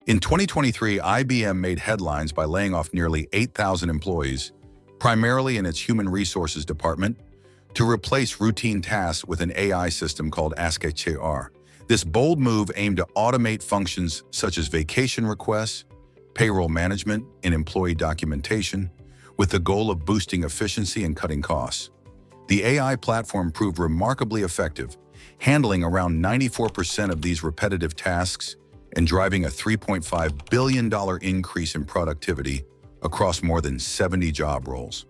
In 2023, IBM made headlines by laying off nearly 8,000 employees, primarily in its human resources department, to replace routine tasks with an AI system called AskHR. This bold move aimed to automate functions such as vacation requests, payroll management, and employee documentation, with the goal of boosting efficiency and cutting costs. The AI platform proved remarkably effective, handling around 94% of these repetitive tasks and driving a $3.5 billion increase in productivity across more than 70 job roles.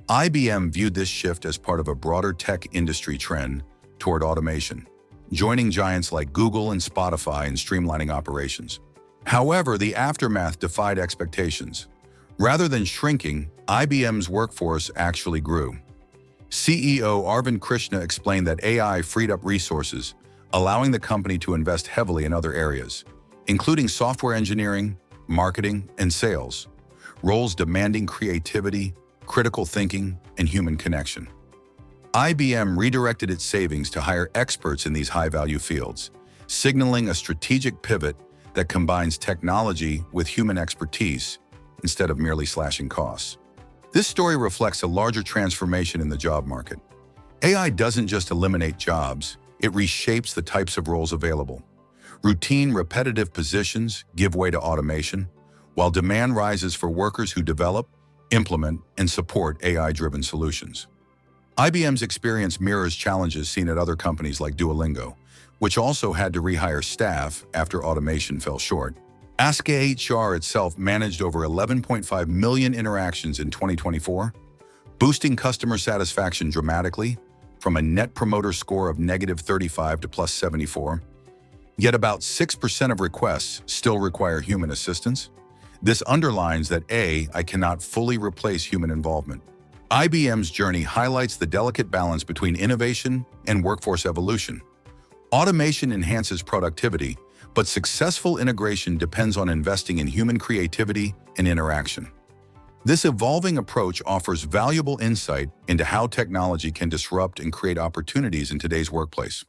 IBM viewed this shift as part of a broader tech industry trend toward automation, joining giants like Google and Spotify in streamlining operations. However, the aftermath defied expectations. Rather than shrinking, IBM's workforce actually grew. CEO Arvind Krishna explained that AI freed up resources, allowing the company to invest heavily in other areas, including software engineering, marketing, and sales, roles demanding creativity, critical thinking, and human connection. IBM redirected its savings to hire experts in these high-value fields, signaling a strategic pivot that combines technology with human expertise instead of merely slashing costs. This story reflects a larger transformation in the job market. AI doesn't just eliminate jobs, it reshapes the types of roles available. Routine, repetitive positions give way to automation, while demand rises for workers who develop, implement, and support AI-driven solutions. IBM's experience mirrors challenges seen at other companies like Duolingo, which also had to rehire staff after automation fell short. AskHR itself managed over 11.5 million interactions in 2024, boosting customer satisfaction dramatically from a net promoter score of -35 to +74. Yet about 6% of requests still require human assistance. This underlines that AI cannot fully replace human involvement. IBM's journey highlights the delicate balance between innovation and workforce evolution. Automation enhances productivity, but successful integration depends on investing in human creativity and interaction. This evolving approach offers valuable insight into how technology can disrupt and create opportunities in today's workplace.